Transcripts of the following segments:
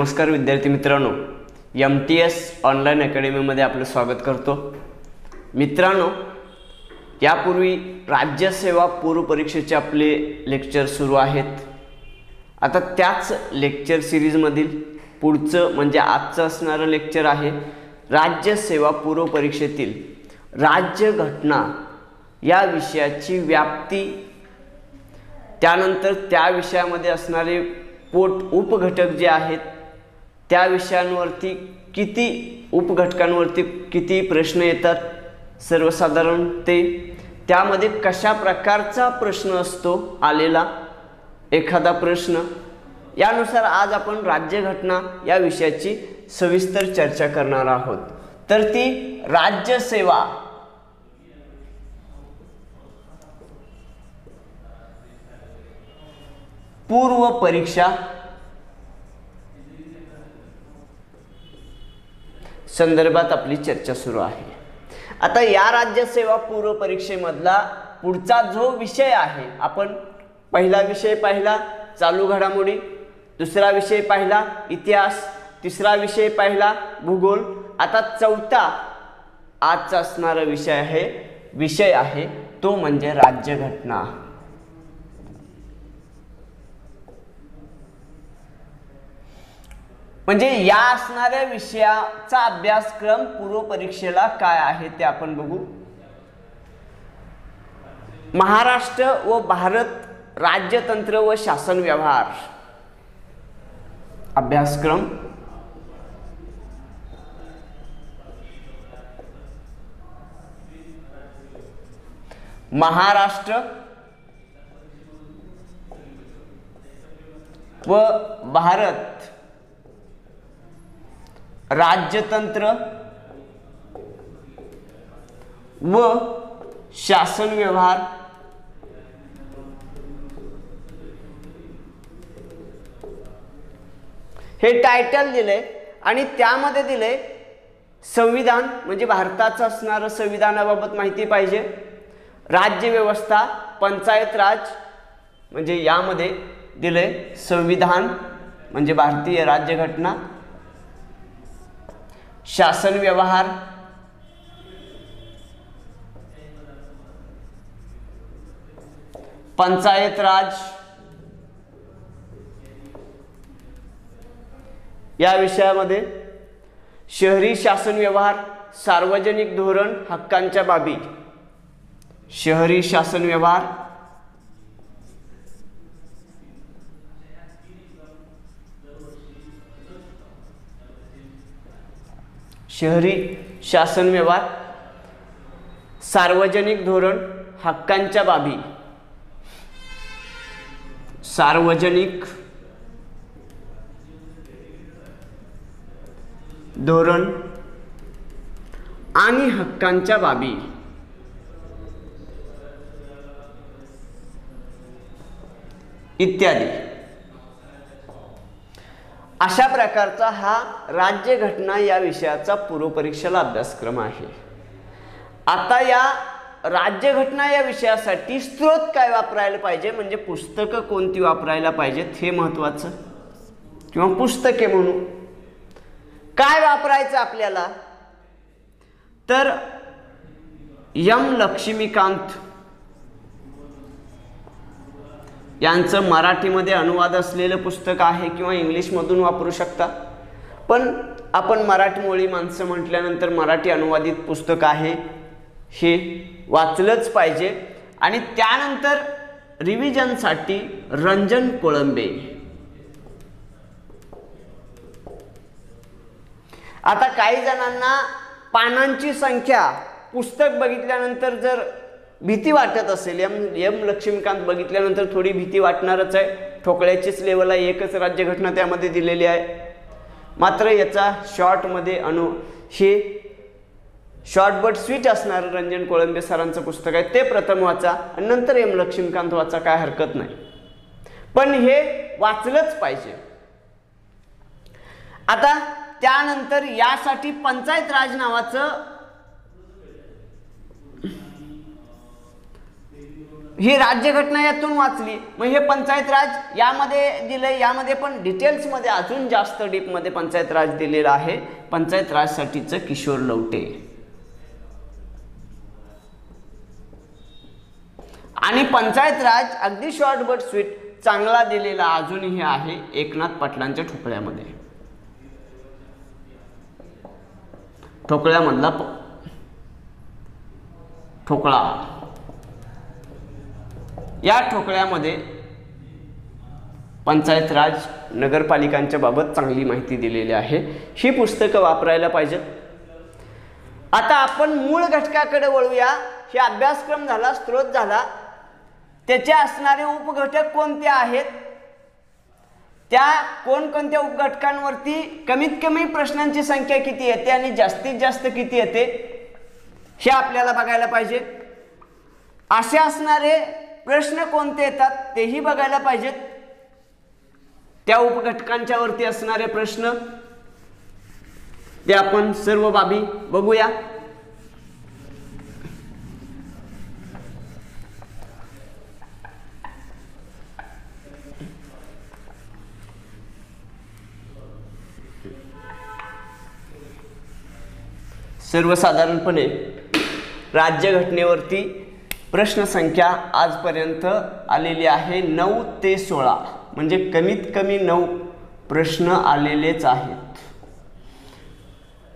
नमस्कार विद्यार्थी मित्रांनो, MTS ऑनलाईन अकॅडमीमध्ये आपलं स्वागत करतो। मित्रांनो, यापूर्वी राज्यसेवा पूर्व परीक्षेचे आपले लेक्चर सुरू आहेत। आता त्याच लेक्चर सीरीजमधील पुढचं म्हणजे आजचं असणारं लेक्चर आहे राज्यसेवा पूर्व परीक्षेतील राज्यघटना या विषयाची व्याप्ती, त्यानंतर त्या विषयामध्ये असणारे उपघटक जे आहेत त्या विषयांवरती किती उपघटकांवरती किती प्रश्न येतात सर्वसाधारण, त्यामध्ये कशा प्रकारचा प्रश्न असतो आलेला एखादा प्रश्न, यानुसार आज आपण राज्यघटना या विषयाची सविस्तर चर्चा करणार आहोत। तर ती राज्यसेवा पूर्व परीक्षा संदर्भात आपली चर्चा सुरू आहे। आता या राज्यसेवा पूर्व परीक्षेमधला पुढचा जो विषय आहे, आपण पहिला विषय पाहिला चालू घडामोडी, दुसरा विषय पाहिला इतिहास, तिसरा विषय पाहिला भूगोल, आता चौथा आजचा असणारा विषय आहे तो म्हणजे राज्यघटना। म्हणजे या असणाऱ्या विषयाचा अभ्यासक्रम पूर्व परीक्षेला काय आहे ते आपण बघू। महाराष्ट्र व भारत राज्यतंत्र व शासन व्यवहार अभ्यासक्रम, महाराष्ट्र व भारत राज्यतंत्र व शासन व्यवहार, हे टायटल दिले आणि त्यामध्ये दिले संविधान म्हणजे भारताचं असणारं संविधानाबाबत माहिती पाहिजे, राज्य व्यवस्था, पंचायत राज म्हणजे यामध्ये दिले संविधान म्हणजे भारतीय राज्यघटना, शासन व्यवहार, पंचायत राज या विषयामध्ये शहरी शासन व्यवहार, सार्वजनिक धोरण, हक्कांच्या बाबी, शहरी शासन व्यवहार, शहरी शासन व्यवहार, सार्वजनिक धोरण, हक्कांच्या बाबी, सार्वजनिक धोरण आणि हक्कांच्या बाबी इत्यादी अशा प्रकारचा हा राज्यघटना या विषयाचा पूर्व परीक्षेला अभ्यासक्रम आहे। आता या राज्यघटना या विषयासाठी स्रोत काय वापरायला पाहिजे म्हणजे पुस्तकं कोणती वापरायला पाहिजेत हे महत्त्वाचं, किंवा पुस्तके म्हणून काय वापरायचं आपल्याला, तर एम लक्ष्मीकांत यांचं मराठीमध्ये अनुवाद असलेलं पुस्तक आहे किंवा इंग्लिशमधून वापरू शकता, पण आपण मराठमोळी माणसं म्हटल्यानंतर मराठी अनुवादित पुस्तक आहे हे वाचलंच पाहिजे। आणि त्यानंतर रिव्हिजनसाठी रंजन कोळंबे। आता काही जणांना पानांची संख्या पुस्तक बघितल्यानंतर जर भीती वाटत असेल, एम लक्ष्मीकांत बघितल्यानंतर थोडी भीती वाटणारच आहे, ठोकळ्याचीच लेवल आहे, एकच राज्यघटना त्यामध्ये दिलेली आहे, मात्र याचा शॉर्टमध्ये हे शॉर्ट बट स्वीट असणारं रंजन कोळंबे सरांचं पुस्तक आहे, ते प्रथम वाचा आणि नंतर एम लक्ष्मीकांत वाचा, काय हरकत नाही, पण हे वाचलंच पाहिजे। आता त्यानंतर यासाठी पंचायत राज नावाचं ही राज्यघटना यातून वाचली, मग हे पंचायत राज यामध्ये दिलंय, यामध्ये पण डिटेल्समध्ये अजून जास्त डीपमध्ये पंचायत राज दिलेला आहे. पंचायत राजसाठीचं किशोर लवटे. आणि पंचायत राज अगदी शॉर्ट बट स्वीट चांगला दिलेला अजूनही आहे एकनाथ पाटलांच्या ठोकळ्यामध्ये. ठोकळ्यामधला ठोकळा, या ठोकळ्यामध्ये पंचायत राज नगरपालिकांच्या बाबत चांगली माहिती दिलेली आहे. ही पुस्तकं वापरायला पाहिजेत. आता आपण मूळ घटकाकडे वळूया. हे अभ्यासक्रम झाला, स्त्रोत झाला, त्याचे असणारे उपघटक कोणते आहेत, त्या कोणकोणत्या उपघटकांवरती कमीत कमी प्रश्नांची संख्या किती येते आणि जास्तीत जास्त किती येते हे आपल्याला बघायला पाहिजे. असे असणारे प्रश्न कोणते येतात तेही बघायला पाहिजेत. त्या उपघटकांच्या वरती असणारे प्रश्न ते आपण सर्व बाबी बघूया. सर्वसाधारणपणे राज्यघटनेवरती प्रश्नसंख्या आजपर्यंत आलेली आहे 9 ते 16, म्हणजे कमीत कमी 9 प्रश्न आलेलेच आहेत.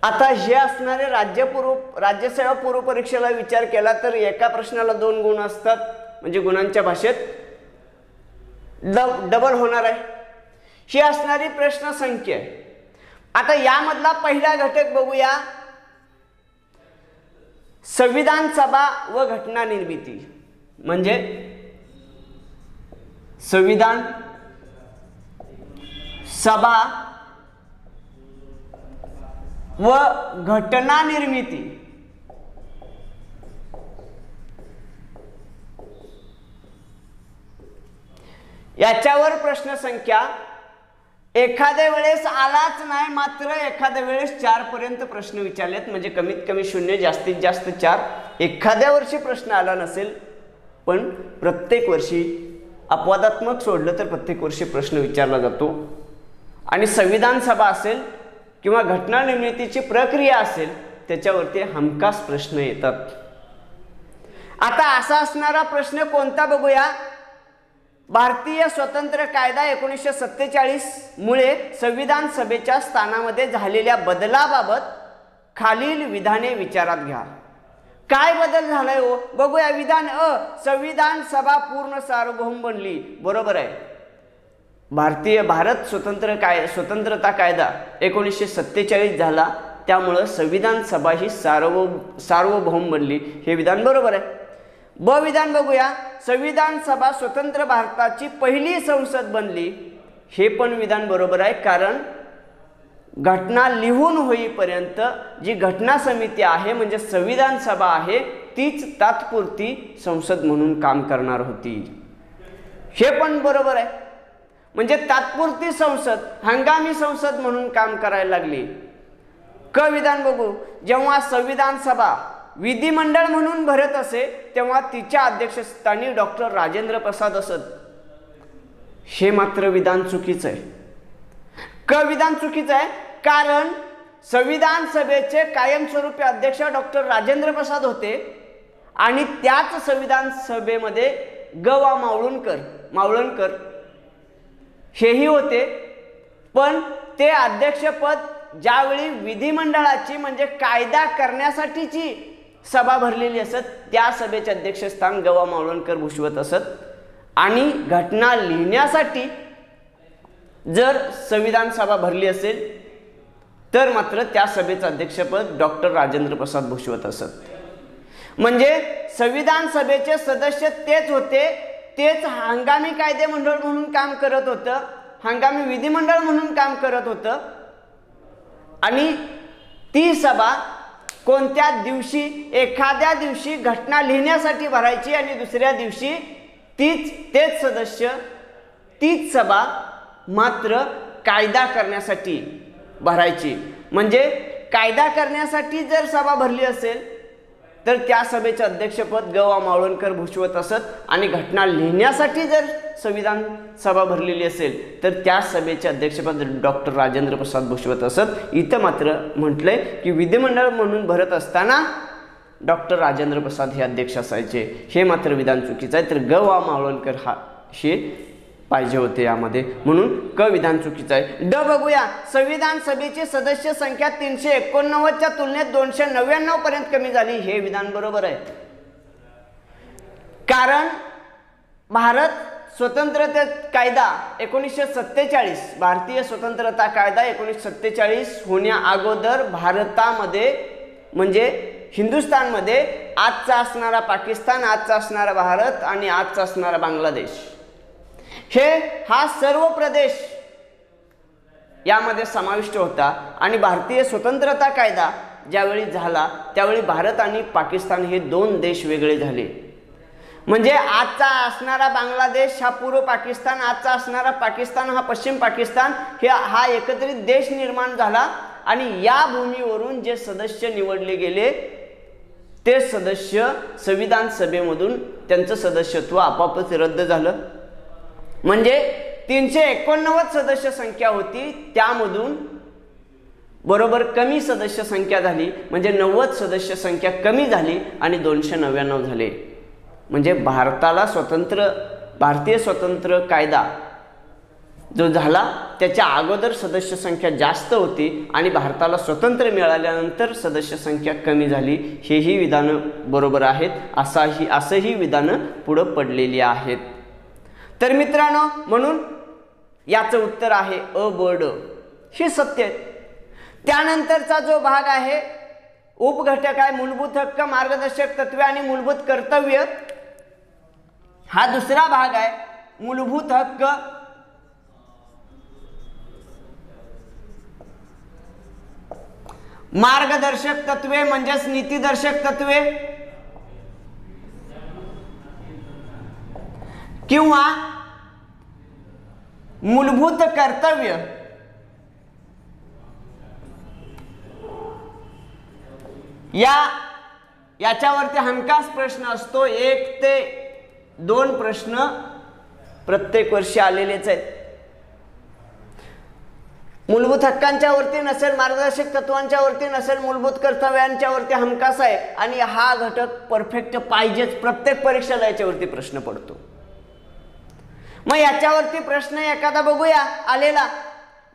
आता हे असणारे राज्यसेवा पूर्व परीक्षेला विचार केला तर एका प्रश्नाला 2 गुण असतात, म्हणजे गुणांच्या भाषेत डबल होणार आहे. ही असणारी प्रश्नसंख्या. आता यामधला पहिला घटक बघूया, संविधान सभा व घटना निर्मिती. म्हणजे संविधान सभा व घटना निर्मिती. याच्यावर प्रश्नसंख्या एखाद्या वेळेस आलाच नाही, मात्र एखाद्या वेळेस 4 पर्यंत प्रश्न विचारलेत, म्हणजे कमीत कमी 0, जास्तीत जास्त 4. एखाद्या वर्षी प्रश्न आला नसेल, पण प्रत्येक वर्षी अपवादात्मक सोडलं तर प्रत्येक वर्षी प्रश्न विचारला जातो. आणि संविधान सभा असेल किंवा घटना निर्मितीची प्रक्रिया असेल त्याच्यावरती हमखास प्रश्न येतात. आता असा असणारा प्रश्न कोणता बघूया. भारतीय स्वतंत्र कायदा 1947 मुळे संविधान सभेच्या स्थानामध्ये झालेल्या बदलाबाबत खालील विधाने विचारात घ्या. काय बदल झालाय हो बघूया. विधान अ, संविधान सभा पूर्ण सार्वभौम बनली. बरोबर आहे. भारत स्वतंत्रता कायदा 1947 झाला, त्यामुळं संविधान सभा ही सार्वभौम बनली. हे विधान बरोबर आहे. ब विधान बघूया. संविधान सभा स्वतंत्र भारताची पहिली संसद बनली. हे पण विधान बरोबर आहे, कारण घटना लिहून होईपर्यंत जी घटना समिती आहे म्हणजे संविधान सभा आहे तीच तात्पुरती संसद म्हणून काम करणार होती. हे पण बरोबर आहे. म्हणजे तात्पुरती संसद हंगामी संसद म्हणून काम करायला लागली. क विधान बघू. जेव्हा संविधान सभा विधिमंडळ म्हणून भरत असे तेव्हा तिच्या अध्यक्षस्थानी डॉक्टर राजेंद्र प्रसाद असत. हे मात्र विधान चुकीचं आहे. क विधान चुकीचं आहे, कारण संविधान सभेचे कायमस्वरूपी अध्यक्ष डॉक्टर राजेंद्र प्रसाद होते आणि त्याच संविधान सभेमध्ये ग.वा. मावळणकर हेही होते. पण ते अध्यक्षपद ज्यावेळी विधिमंडळाची म्हणजे कायदा करण्यासाठीची सभा भरलेली असत त्या सभेचे अध्यक्षस्थान ग.वा. मावळणकर भूषवत असत. आणि घटना लिहिण्यासाठी जर संविधान सभा भरली असेल तर मात्र त्या सभेचं अध्यक्षपद डॉक्टर राजेंद्र प्रसाद भूषवत असत. म्हणजे संविधान सभेचे सदस्य तेच होते, तेच हंगामी कायदे मंडळ म्हणून काम करत होतं, हंगामी विधिमंडळ म्हणून काम करत होतं. आणि ती सभा कोणत्या दिवशी, एखाद्या दिवशी घटना लिहिण्यासाठी भरायची आणि दुसऱ्या दिवशी तेच सदस्य तीच सभा मात्र कायदा करण्यासाठी भरायची. म्हणजे कायदा करण्यासाठी जर सभा भरली असेल तर त्या सभेचे अध्यक्षपद ग वा मावळणकर भूषवत असत आणि घटना लिहिण्यासाठी जर संविधान सभा भरलेली असेल तर त्या सभेचे अध्यक्षपद डॉक्टर राजेंद्र प्रसाद भूषवत असत। इथं मात्र म्हटलंय की विधिमंडळ म्हणून भरत असताना डॉक्टर राजेंद्र प्रसाद हे अध्यक्ष असायचे, हे मात्र विधान चुकीचं आहे। तर ग वा मावळणकर हा हे पाहिजे होते यामध्ये, म्हणून क विधान चुकीचं आहे। ड बघूया, संविधान सभेची सदस्य संख्या 389 च्या तुलनेत 299 पर्यंत कमी झाली, हे विधान बरोबर आहे। कारण भारत स्वतंत्रता कायदा 1947, भारतीय स्वतंत्रता कायदा 1947 होण्या अगोदर भारतामध्ये म्हणजे हिंदुस्थानमध्ये आजचा असणारा पाकिस्तान, आजचा असणारा भारत आणि आजचा असणारा बांगलादेश, हा सर्व प्रदेश यामध्ये समाविष्ट होता। आणि भारतीय स्वतंत्रता कायदा ज्यावेळी झाला त्यावेळी भारत आणि पाकिस्तान हे दोन देश वेगळे झाले। म्हणजे आजचा असणारा बांगलादेश हा पूर्व पाकिस्तान, आजचा असणारा पाकिस्तान हा पश्चिम पाकिस्तान, हा एकत्रित देश निर्माण झाला। आणि या भूमीवरून जे सदस्य निवडले गेले ते सदस्य संविधान सभेमधून त्यांचं सदस्यत्व आपोआपच रद्द झालं। म्हणजे 389 सदस्य संख्या होती, त्यामधून बरोबर कमी सदस्य संख्या झाली, म्हणजे 90 सदस्य संख्या कमी झाली आणि 299 झाले। म्हणजे भारतीय स्वतंत्र कायदा जो झाला त्याच्या अगोदर सदस्य संख्या जास्त होती आणि भारताला स्वतंत्र मिळाल्यानंतर सदस्य संख्या कमी झाली, हेही विधान बरोबर आहेत, असंही विधानं पुढे पडलेली आहेत। तर मित्रांनो, म्हणून याचं उत्तर आहे अ ब ड, हे सत्य आहे। त्यानंतरचा जो भाग आहे उपघटक आहे मूलभूत हक्क, मार्गदर्शक तत्वे आणि मूलभूत कर्तव्य, हा दुसरा भाग आहे। मूलभूत हक्क, मार्गदर्शक तत्वे म्हणजेच नीतिदर्शक तत्वे किंवा मूलभूत कर्तव्य, याच्यावरती हमखास प्रश्न असतो। 1 ते 2 प्रश्न प्रत्येक वर्षी आलेलेच आहेत। मूलभूत हक्कांच्या वरती नसेल, मार्गदर्शक तत्वांच्या वरती नसेल, मूलभूत कर्तव्यांच्या वरती हमखास आहे। आणि हा घटक परफेक्ट पाहिजेच, प्रत्येक परीक्षेला याच्यावरती प्रश्न पडतो। मग याच्यावरती प्रश्न एखादा बघूया आलेला,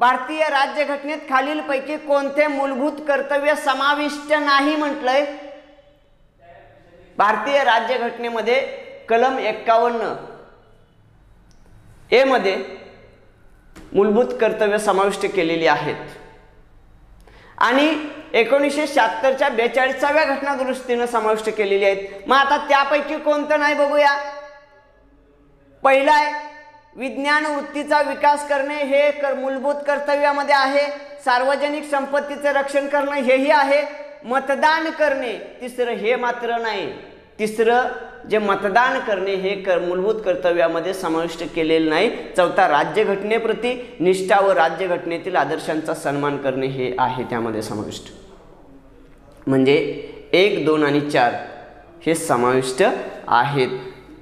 भारतीय राज्यघटनेत खालीलपैकी कोणते मूलभूत कर्तव्य समाविष्ट नाही म्हटलंय? भारतीय राज्यघटनेमध्ये कलम 51 ए मध्ये मूलभूत कर्तव्य समाविष्ट केलेली आहेत आणि 1976च्या 42व्या घटना दुरुस्तीने समाविष्ट केलेली आहेत। मग आता त्यापैकी कोणतं नाही बघूया। पहिला आहे विज्ञान वृत्तीचा विकास करणे, हे मूलभूत कर्तव्यामध्ये आहे। सार्वजनिक संपत्तीचे रक्षण करणे हेही आहे। मतदान करणे तिसरं, हे मात्र नाही। तिसरं जे मतदान करणे हे मूलभूत कर्तव्यामध्ये समाविष्ट केलेले नाही। चौथा राज्यघटनेप्रती निष्ठा व राज्यघटनेतील आदर्शांचा सन्मान करणे हे आहे त्यामध्ये समाविष्ट। म्हणजे 1, 2 आणि 4 हे समाविष्ट आहेत,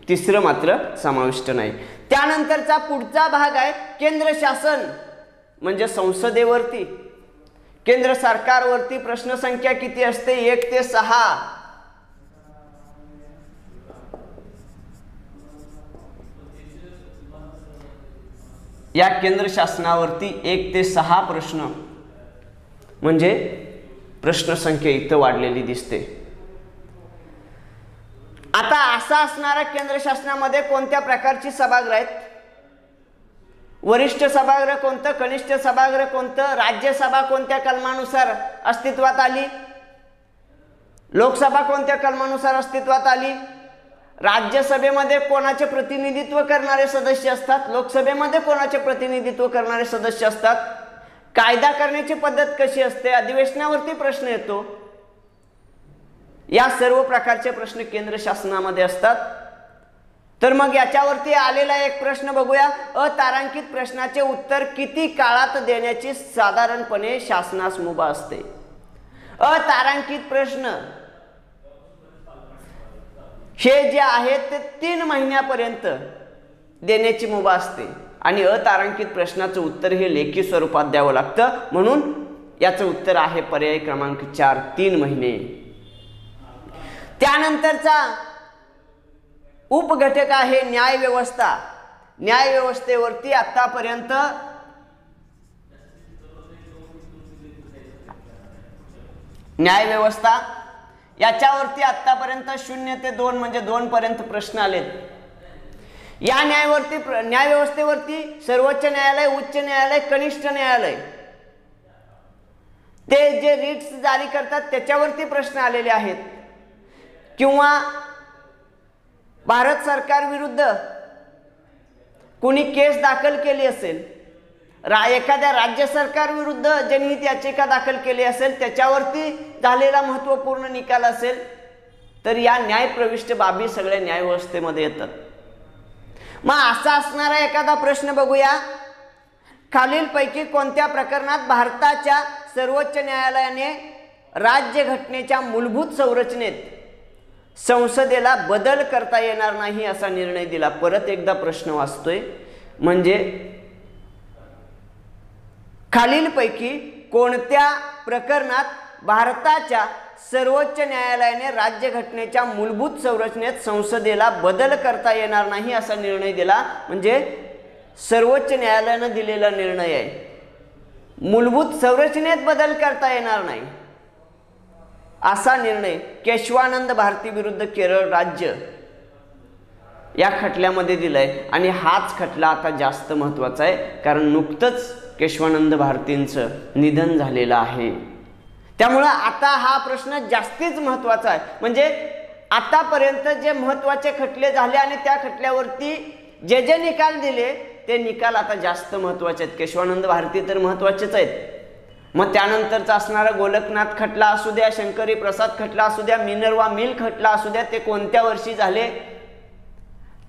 तिसरं मात्र समाविष्ट नाही। त्यानंतरचा पुढचा भाग आहे केंद्र शासन म्हणजे संसदेवरती, केंद्र सरकारवरती प्रश्न संख्या किती असते? 1 ते 6। या केंद्र शासनावरती 1 ते 6 प्रश्न, म्हणजे प्रश्न संख्या इथं वाढलेली दिसते। आता असा असणारा केंद्र शासनामध्ये कोणत्या प्रकारची सभागृह आहेत? वरिष्ठ सभागृह कोणतं, कनिष्ठ सभागृह कोणतं, राज्यसभा कोणत्या कलमानुसार अस्तित्वात आली, लोकसभा कोणत्या कलमानुसार अस्तित्वात आली, राज्यसभेमध्ये कोणाचे प्रतिनिधित्व करणारे सदस्य असतात, लोकसभेमध्ये कोणाचे प्रतिनिधित्व करणारे सदस्य असतात, कायदा करण्याची पद्धत कशी असते, अधिवेशनावरती प्रश्न येतो। या सर्व प्रकारचे प्रश्न केंद्र शासनामध्ये असतात। तर मग याच्यावरती आलेला एक प्रश्न बघूया। अतारांकित प्रश्नाचे उत्तर किती काळात देण्याची साधारणपणे शासनास मुभा असते? अतारांकित प्रश्न हे जे आहे ते 3 महिन्यापर्यंत देण्याची मुभा असते आणि अतारांकित प्रश्नाचं उत्तर हे लेखी स्वरूपात द्यावं लागतं, म्हणून याचं उत्तर आहे पर्याय क्रमांक 4 3 महिने. त्यानंतरचा उपघटक आहे न्याय व्यवस्था. न्याय व्यवस्थेवरती आतापर्यंत न्याय व्यवस्था याच्यावरती आतापर्यंत 0 ते 2 म्हणजे 2 पर्यंत प्रश्न आलेत. या न्याय व्यवस्थेवरती सर्वोच्च न्यायालय, उच्च न्यायालय, कनिष्ठ न्यायालय ते जे रिट्स जारी करतात त्याच्यावरती प्रश्न आलेले आहेत, किंवा भारत सरकार विरुद्ध कुणी केस दाखल केली असेल, एखाद्या राज्य सरकार विरुद्ध जनहित याचिका दाखल केली असेल, त्याच्यावरती झालेला महत्त्वपूर्ण निकाल असेल, तर या न्यायप्रविष्ट बाबी सगळ्या न्यायव्यवस्थेमध्ये येतात. मग असा असणारा एखादा प्रश्न बघूया. खालीलपैकी कोणत्या प्रकरणात भारताच्या सर्वोच्च न्यायालयाने राज्यघटनेच्या मूलभूत संरचनेत संसदेला बदल करता येणार नाही असा निर्णय दिला? परत एकदा प्रश्न वाचतोय, म्हणजे खालीलपैकी कोणत्या प्रकरणात भारताच्या सर्वोच्च न्यायालयाने राज्यघटनेच्या मूलभूत संरचनेत संसदेला बदल करता येणार नाही असा निर्णय दिला? म्हणजे सर्वोच्च न्यायालयाने दिलेला निर्णय आहे, मूलभूत संरचनेत बदल करता येणार नाही असा निर्णय केशवानंद भारती विरुद्ध केरळ राज्य या खटल्यामध्ये दिलाय. आणि हाच खटला आता जास्त महत्त्वाचा आहे, कारण नुकतंच केशवानंद भारतींचं निधन झालेलं आहे. त्यामुळं आता हा प्रश्न जास्तीच महत्त्वाचा आहे. म्हणजे आतापर्यंत जे महत्त्वाचे खटले झाले आणि त्या खटल्यावरती जे जे निकाल दिले ते निकाल आता जास्त महत्त्वाचे आहेत. केशवानंद भारती तर महत्त्वाचेच आहेत. मग त्यानंतरचा असणारा गोलकनाथ खटला असू द्या, शंकरी प्रसाद खटला असू द्या, मिनर्वा मिल खटला असू द्या, ते कोणत्या वर्षी झाले,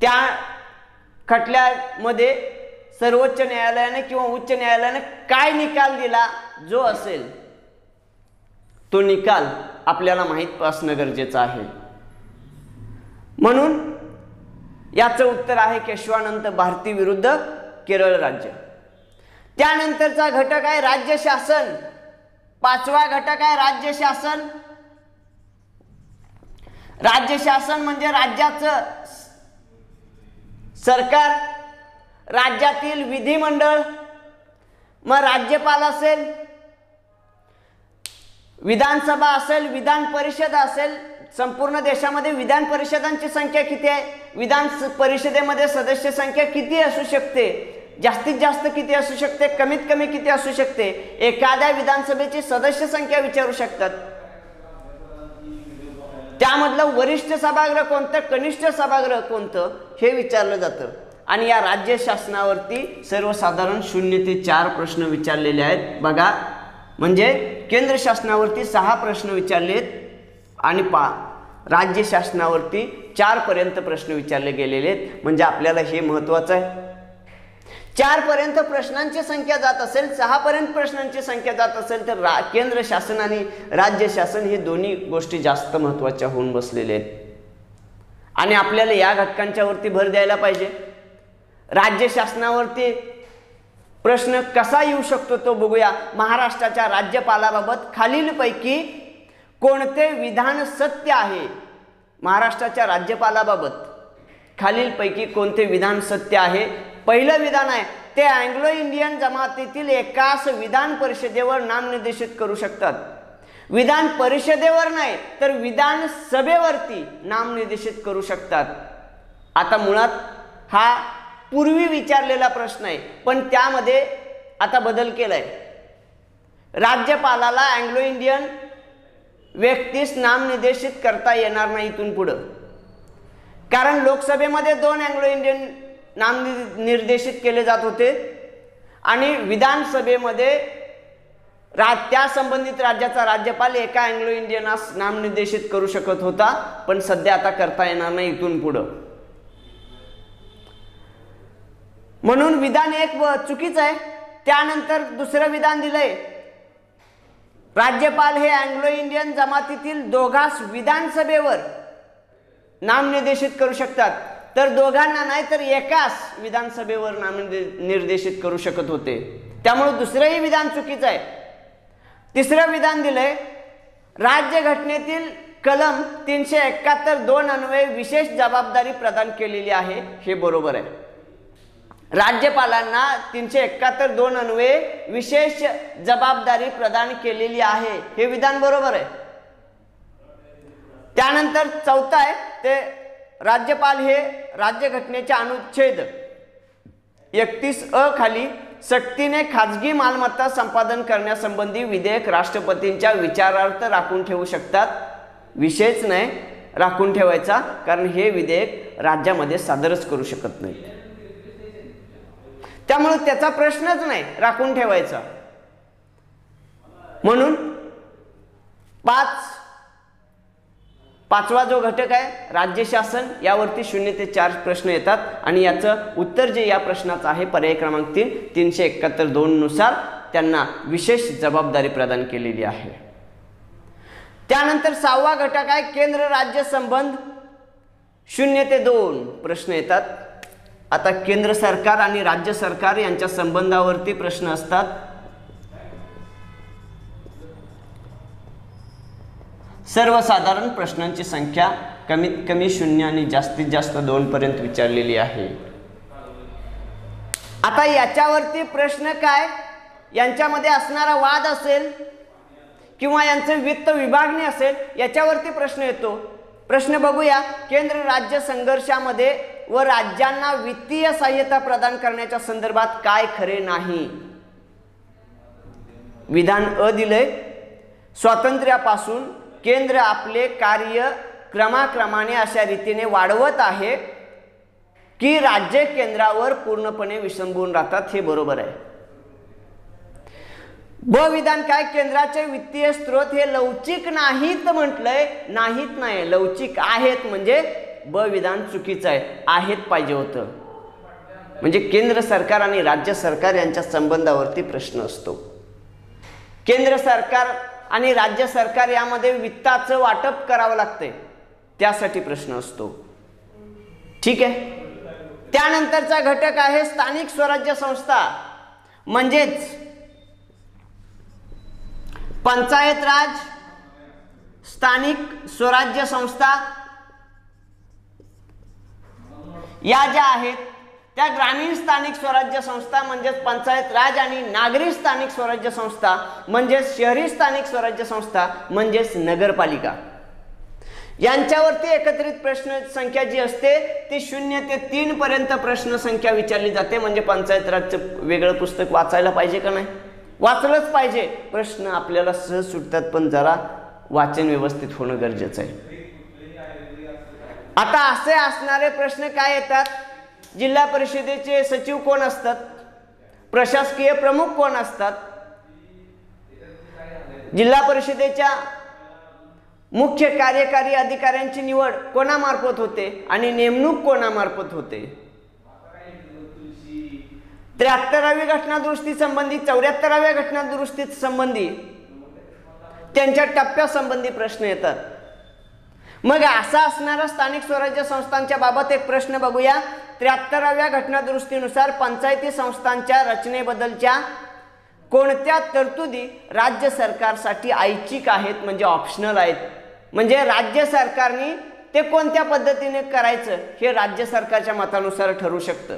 त्या खटल्यामध्ये सर्वोच्च न्यायालयाने किंवा उच्च न्यायालयाने काय निकाल दिला, जो असेल तो निकाल आपल्याला माहीत असणं गरजेचं आहे. म्हणून याचं उत्तर आहे केशवानंद भारती विरुद्ध केरळ राज्य. त्यानंतरचा घटक आहे राज्य शासन. 5वा घटक आहे राज्य शासन. राज्य शासन म्हणजे राज्याचं सरकार, राज्यातील विधिमंडळ, मग राज्यपाल असेल, विधानसभा असेल, विधान परिषद असेल. संपूर्ण देशामध्ये विधान परिषदांची संख्या किती आहे, विधान परिषदेमध्ये सदस्य संख्या किती असू शकते, जास्तीत जास्त किती असू शकते, कमीत कमी किती असू शकते, एखाद्या विधानसभेची सदस्य संख्या विचारू शकतात. त्यामधलं वरिष्ठ सभागृह कोणतं, कनिष्ठ सभागृह कोणतं हे विचारलं जातं. आणि या राज्य शासनावरती सर्वसाधारण 0 ते 4 प्रश्न विचारलेले आहेत. बघा, म्हणजे केंद्र शासनावरती 6 प्रश्न विचारलेत आणि राज्य शासनावरती 4 पर्यंत प्रश्न विचारले गेलेले आहेत. म्हणजे आपल्याला हे महत्त्वाचं आहे. 4 पर्यंत प्रश्नांची संख्या जात असेल, 6 पर्यंत प्रश्नांची संख्या जात असेल, तर केंद्र शासन आणि राज्य शासन हे दोन्ही गोष्टी जास्त महत्त्वाच्या होऊन बसलेल्या आहेत. आणि आपल्याला या घटकांच्या वरती भर द्यायला पाहिजे. राज्य शासनावरती प्रश्न कसा येऊ शकतो तो बघूया. महाराष्ट्राच्या राज्यपालाबाबत खालीलपैकी कोणते विधान सत्य आहे? महाराष्ट्राच्या राज्यपालाबाबत खालीलपैकी कोणते विधान सत्य आहे? पहिलं विधान आहे ते अँग्लो इंडियन जमातीतील एकाच विधान परिषदेवर नामनिर्देशित करू शकतात. विधान परिषदेवर नाही तर विधानसभेवरती नामनिर्देशित करू शकतात. आता मुळात हा पूर्वी विचारलेला प्रश्न आहे, पण त्यामध्ये आता बदल केलाय. राज्यपालाला अँग्लो इंडियन व्यक्तीस नामनिर्देशित करता येणार नाही इथून पुढं, कारण लोकसभेमध्ये 2 अँग्लो इंडियन नामनिर्देशित केले जात होते आणि विधानसभेमध्ये त्या संबंधित राज्याचा राज्यपाल एका अँग्लो इंडियनास नामनिर्देशित करू शकत होता, पण सध्या आता करता येणार नाही इथून पुढं. म्हणून विधान 1 चुकीचं आहे. त्यानंतर दुसरं विधान दिलंय, राज्यपाल हे अँग्लो इंडियन जमातीतील दोघास विधानसभेवर नामनिर्देशित करू शकतात, तर दोघांना नाही तर एकाच विधानसभेवर नामनिर्देशित करू शकत होते. त्यामुळे दुसरंही विधान चुकीचं आहे. तिसरं विधान दिलंय, राज्यघटनेतील कलम 371(2) अन्वये विशेष जबाबदारी प्रदान केलेली आहे. हे बरोबर आहे. राज्यपालांना 371(2) अन्वये विशेष जबाबदारी प्रदान केलेली आहे. हे विधान बरोबर आहे. त्यानंतर चौथं आहे ते, राज्यपाल हे राज्यघटनेच्या अनुच्छेद 31(अ) खाली सक्तीने खाजगी मालमत्ता संपादन करण्यासंबंधी विधेयक राष्ट्रपतींच्या विचारार्थ राखून ठेवू शकतात. विषयच नाही राखून ठेवायचा, कारण हे विधेयक राज्यामध्ये सादरच करू शकत नाही. त्यामुळे त्याचा प्रश्नच नाही राखून ठेवायचा. म्हणून पाचवा जो घटक आहे राज्य शासन, यावरती 0 ते 4 प्रश्न येतात आणि याचं उत्तर जे या प्रश्नाचं आहे पर्याय क्रमांक 3, 371(2) नुसार त्यांना विशेष जबाबदारी प्रदान केलेली आहे. त्यानंतर 6वा घटक आहे केंद्र राज्य संबंध, 0 ते 2 प्रश्न येतात. आता केंद्र सरकार आणि राज्य सरकार यांच्या संबंधावरती प्रश्न असतात. सर्वसाधारण प्रश्नांची संख्या कमीत कमी 0 आणि जास्तीत जास्त 2 पर्यंत विचारलेली आहे. आता याच्यावरती प्रश्न काय, यांच्यामध्ये असणारा वाद असेल किंवा यांचं वित्त विभागणी असेल, याच्यावरती प्रश्न येतो. प्रश्न बघूया. केंद्र राज्य संघर्षामध्ये व राज्यांना वित्तीय सहाय्यता प्रदान करण्याच्या संदर्भात काय खरे नाही. विधान अ दिलंय, स्वातंत्र्यापासून केंद्र आपले कार्य क्रमाक्रमाने अशा रीतीने वाढवत आहे की राज्य केंद्रावर पूर्णपणे विसंबून राहतात. हे बरोबर आहे. ब विधान काय, केंद्राचे वित्तीय स्रोत हे लवचिक नाहीत म्हटलंय. नाहीत नाही, लवचिक आहेत. म्हणजे ब विधान चुकीचं आहे. आहेत पाहिजे होतं. म्हणजे केंद्र सरकार आणि राज्य सरकार यांच्या संबंधावरती प्रश्न असतो. केंद्र सरकार आणि राज्य सरकार यामध्ये वित्ताचं वाटप करावं लागतंय, त्यासाठी प्रश्न असतो. ठीक आहे. त्यानंतरचा घटक आहे स्थानिक स्वराज्य संस्था, म्हणजेच पंचायत राज, स्थानिक स्वराज्य संस्था या ज्या आहेत त्या ग्रामीण स्थानिक स्वराज्य संस्था म्हणजेच पंचायत राज आणि नागरी स्थानिक स्वराज्य संस्था म्हणजेच शहरी स्थानिक स्वराज्य संस्था म्हणजेच नगरपालिका, यांच्यावरती एकत्रित प्रश्न संख्या जी असते ती 0 ते 3 पर्यंत प्रश्न संख्या विचारली जाते. म्हणजे पंचायत राजचं वेगळं पुस्तक वाचायला पाहिजे का नाही, वाचलंच पाहिजे. प्रश्न आपल्याला सहज सुटतात, पण जरा वाचन व्यवस्थित होणं गरजेचं आहे. आता असे असणारे प्रश्न काय येतात, जिल्हा परिषदेचे सचिव कोण असतात, प्रशासकीय प्रमुख कोण असतात, जिल्हा परिषदेच्या मुख्य कार्यकारी अधिकाऱ्यांची निवड कोणामार्फत होते आणि नेमणूक कोणामार्फत होते, 73वी घटनादुरुस्ती संबंधी, 74व्या घटनादुरुस्ती संबंधी, त्यांच्या टप्प्यासंबंधी प्रश्न येतात. मग असा असणारा स्थानिक स्वराज्य संस्थांच्या बाबत एक प्रश्न बघूया. 73व्या घटनादुरुस्तीनुसार पंचायती संस्थांच्या रचनेबद्दलच्या कोणत्या तरतुदी राज्य सरकारसाठी ऐच्छिक आहेत, म्हणजे ऑप्शनल आहेत. म्हणजे राज्य सरकारने ते कोणत्या पद्धतीने करायचं हे राज्य सरकारच्या मतानुसार ठरू शकतं.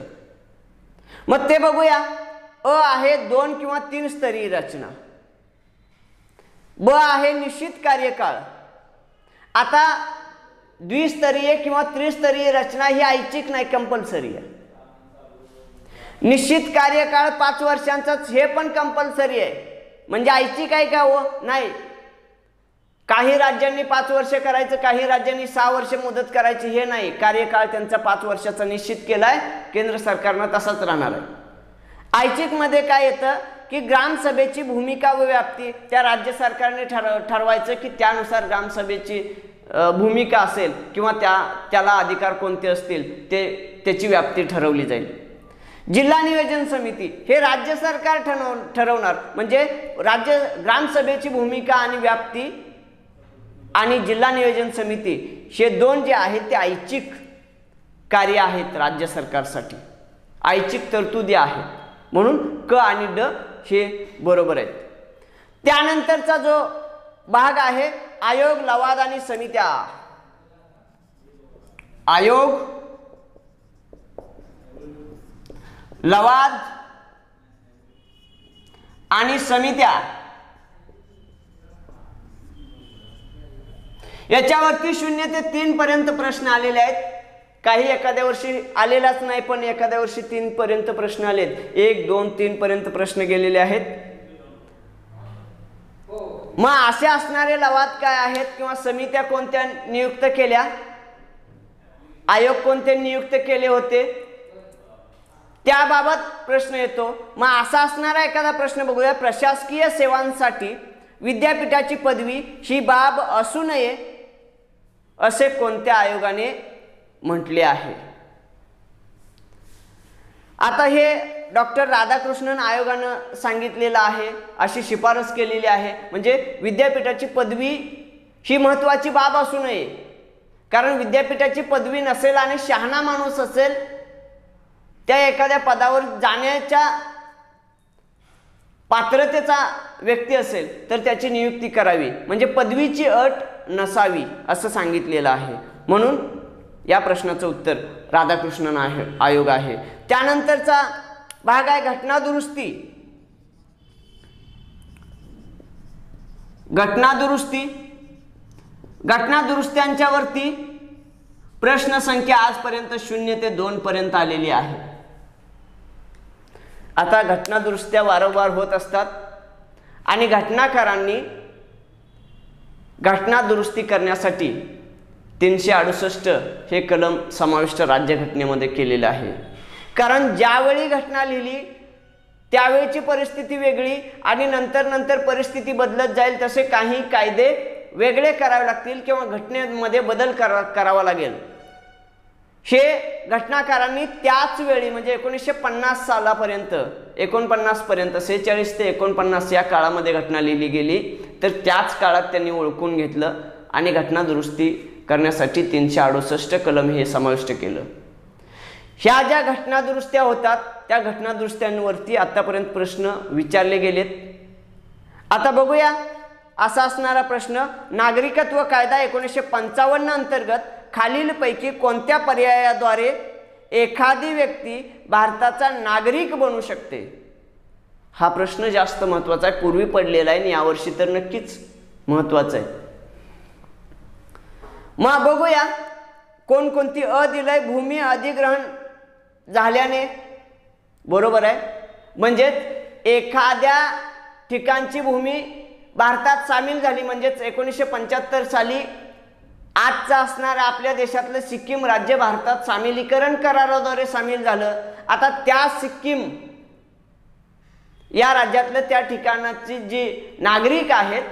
मग ते बघूया. अ आहे 2 किंवा 3 स्तरीय रचना, ब आहे निश्चित कार्यकाळ. आता द्विस्तरीय किंवा त्रिस्तरीय रचना ही ऐच्छिक नाही, कंपल्सरी आहे. निश्चित कार्यकाळ 5 वर्षांचाच, हे पण कंपल्सरी आहे. म्हणजे ऐच्छिक आहे का हो, नाही. काही राज्यांनी 5 वर्ष करायचं, काही राज्यांनी 6 वर्ष मुदत करायची, हे नाही. कार्यकाळ त्यांचा 5 वर्षाचा निश्चित केलाय, केंद्र सरकारनं तसाच राहणार आहे. ऐच्छिक मध्ये काय येतं की ग्रामसभेची भूमिका व व्याप्ती त्या राज्य सरकारने ठरवायचं की त्यानुसार ग्रामसभेची भूमिका असेल किंवा त्याला अधिकार कोणते असतील त्याची व्याप्ती ठरवली जाईल. जिल्हा नियोजन समिती हे राज्य सरकार ठरवणार. म्हणजे ग्रामसभेची भूमिका आणि व्याप्ती आणि जिल्हा नियोजन समिती हे दोन जे आहेत ते ऐच्छिक कार्य आहेत राज्य सरकारसाठी, ऐच्छिक तरतुदी आहेत, म्हणून क आणि ड हे बरोबर आहेत. त्यानंतरचा जो भाग आहे आयोग, लवाद आणि समित्या. आयोग, लवाद आणि समित्या याच्यावरती 0 ते 3 पर्यंत प्रश्न आलेले आहेत. काही एखाद्या वर्षी आलेलाच नाही, पण एखाद्या वर्षी 3 पर्यंत प्रश्न आलेत. 1, 2, 3 पर्यंत प्रश्न गेलेले आहेत. मग असे असणारे लवाद काय आहेत किंवा समित्या कोणत्या नियुक्त केल्या, आयोग कोणते नियुक्त केले होते, त्याबाबत प्रश्न येतो. मग असा असणारा एखादा प्रश्न बघूया. प्रशासकीय सेवांसाठी विद्यापीठाची पदवी ही बाब असू नये असे कोणत्या आयोगाने म्हटले आहे. आता हे डॉक्टर राधाकृष्णन आयोगानं सांगितलेलं आहे, अशी शिफारस केलेली आहे. म्हणजे विद्यापीठाची पदवी ही महत्त्वाची बाब असू नये, कारण विद्यापीठाची पदवी नसेल आणि शहाणा माणूस असेल, त्या एखाद्या पदावर जाण्याच्या पात्रतेचा व्यक्ती असेल तर त्याची नियुक्ती करावी, म्हणजे पदवीची अट नसावी असं सांगितलेलं आहे. म्हणून या प्रश्नाचं उत्तर राधाकृष्णन आयोग आहे. त्यानंतरचा भाग आहे घटना दुरुस्ती. घटना दुरुस्ती, घटना दुरुस्त्यांच्यावरती प्रश्न संख्या आजपर्यंत 0 ते 2 पर्यंत आलेली आहे. आता घटना दुरुस्त्या वारंवार होत असतात आणि घटनाकारांनी घटना दुरुस्ती करण्यासाठी 368 हे कलम समाविष्ट राज्यघटनेमध्ये केलेलं आहे. कारण ज्यावेळी घटना लिहिली त्यावेळीची परिस्थिती वेगळी आणि नंतर परिस्थिती बदलत जाईल, तसे काही कायदे वेगळे करावे लागतील किंवा घटनेमध्ये बदल करावा लागेल. हे घटनाकारांनी त्याच वेळी म्हणजे 1950 सालापर्यंत 49 पर्यंत 46 ते 49 या काळामध्ये घटना लिहिली गेली, तर त्याच काळात त्यांनी ओळखून घेतलं आणि घटना दुरुस्ती करण्यासाठी 368 कलम हे समाविष्ट केलं. ह्या ज्या घटना दुरुस्त्या होतात त्या घटना दुरुस्त्यांवरती आतापर्यंत प्रश्न विचारले गेलेत. आता बघूया असा असणारा प्रश्न. नागरिकत्व कायदा 1955 अंतर्गत खालीलपैकी कोणत्या पर्यायाद्वारे एखादी व्यक्ती भारताचा नागरिक बनू शकते. हा प्रश्न जास्त महत्त्वाचा आहे, पूर्वी पडलेला आहे आणि यावर्षी तर नक्कीच महत्त्वाचा आहे. मग बघूया कोणकोणती अ दिलंय. भूमी अधिग्रहण झाल्याने, बरोबर आहे, म्हणजेच एखाद्या ठिकाणची भूमी भारतात सामील झाली, म्हणजेच 1975 साली आजचा असणारा आपल्या देशातलं सिक्कीम राज्य भारतात सामीलीकरण कराराद्वारे सामील झालं. आता त्या सिक्कीम या राज्यातलं त्या ठिकाणाची जी नागरिक आहेत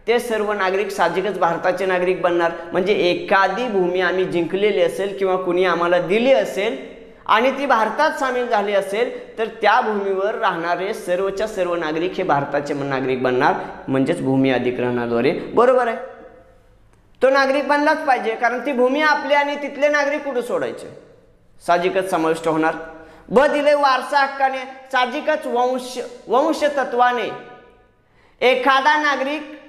ते सर्व नागरिक साहजिकच भारताचे नागरिक बनणार. म्हणजे एखादी भूमी आम्ही जिंकलेली असेल किंवा कुणी आम्हाला दिली असेल आणि ती भारतात सामील झाली असेल तर त्या भूमीवर राहणारे सर्वच्या सर्व नागरिक हे भारताचे नागरिक बनणार, म्हणजेच भूमी अधिग्रहणाद्वारे. बरोबर आहे, तो नागरिक बनलाच पाहिजे, कारण ती भूमी आपली आणि तिथले नागरिक कुठं सोडायचे, साहजिकच समाविष्ट होणार. ब दिले वारसा हक्काने, साहजिकच वंश तत्वाने एखादा नागरिक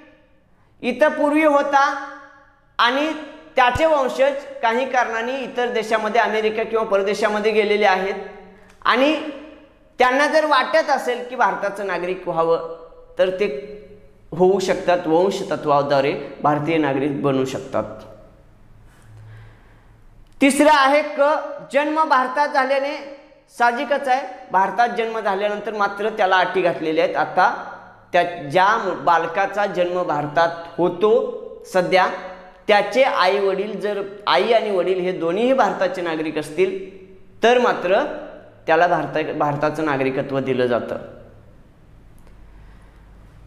इथं पूर्वी होता आणि त्याचे वंशज काही कारणाने इतर देशामध्ये अमेरिका किंवा परदेशामध्ये गेलेले आहेत आणि त्यांना जर वाटत असेल की भारताचं नागरिक व्हावं तर ते होऊ शकतात, वंश तत्वाद्वारे भारतीय नागरिक बनू शकतात. तिसरं आहे क जन्म भारतात झाल्याने, साहजिकच आहे भारतात जन्म झाल्यानंतर मात्र त्याला अटी घातलेल्या आहेत. आता त्या ज्या बालकाचा जन्म भारतात होतो सध्या त्याचे आई वडील, जर आई आणि वडील हे दोन्हीही भारताचे नागरिक असतील तर मात्र त्याला भारताचं नागरिकत्व दिलं जातं.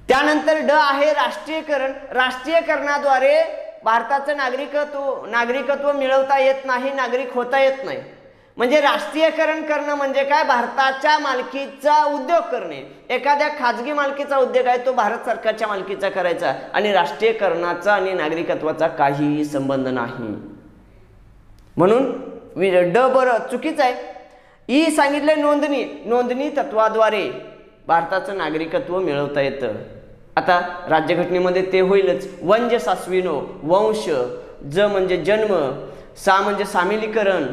त्यानंतर ड आहे राष्ट्रीयकरण. राष्ट्रीयकरणाद्वारे भारताचं नागरिकत्व मिळवता येत नाही, नागरिक होता येत नाही. म्हणजे राष्ट्रीयकरण करणं म्हणजे काय, भारताच्या मालकीचा उद्योग करणे. एखाद्या खाजगी मालकीचा उद्योग आहे तो भारत सरकारच्या मालकीचा करायचा आणि राष्ट्रीयकरणाचा आणि नागरिकत्वाचा काहीही संबंध नाही. म्हणून ड बरं चुकीचं आहे. ई सांगितले नोंदणी. नोंदणी तत्वाद्वारे भारताचं नागरिकत्व मिळवता येतं. आता राज्यघटनेमध्ये ते होईलच. वंज सासविनो वंश, ज म्हणजे जन्म, सा म्हणजे सामिलीकरण,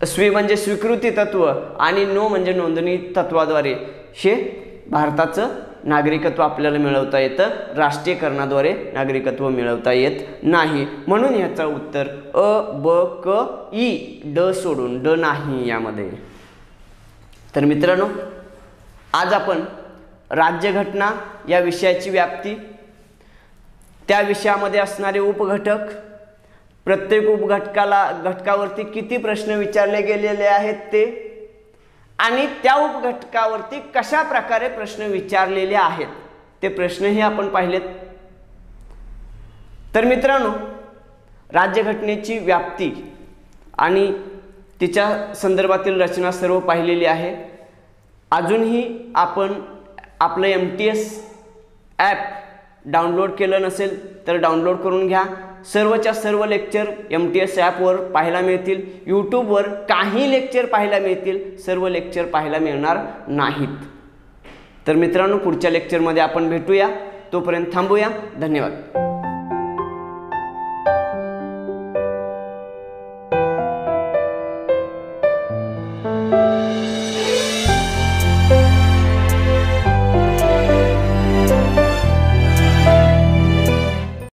स्वी म्हणजे स्वीकृती तत्व आणि नो म्हणजे नोंदणी तत्वाद्वारे हे भारताचं नागरिकत्व आपल्याला मिळवता येतं. राष्ट्रीयकरणाद्वारे नागरिकत्व मिळवता येत नाही. म्हणून ह्याचं उत्तर अ ब क ई, ड सोडून, ड नाही यामध्ये. तर मित्रांनो, आज आपण राज्यघटना या विषयाची व्याप्ती, त्या विषयामध्ये असणारे उपघटक, प्रत्येक घटकावरती किती प्रश्न विचारले गेलेले आहेत ते, आणि त्या उपघटकावरती कशा प्रकारे प्रश्न विचारलेले आहेत ते प्रश्नही आपण पाहिलेत. तर मित्रांनो, राज्यघटनेची व्याप्ती आणि तिच्या संदर्भातील रचना सर्व पाहिलेली आहे. अजूनही आपण आपलं MTS ॲप डाउनलोड केलं नसेल तर डाउनलोड करून घ्या. सर्वच्या सर्व लेक्चर MTS ॲपवर पाहायला मिळतील. यूट्यूबवर काही लेक्चर पाहायला मिळतील, सर्व लेक्चर पाहायला मिळणार नाहीत. तर मित्रांनो, पुढच्या लेक्चरमध्ये आपण भेटूया. तोपर्यंत थांबूया. धन्यवाद.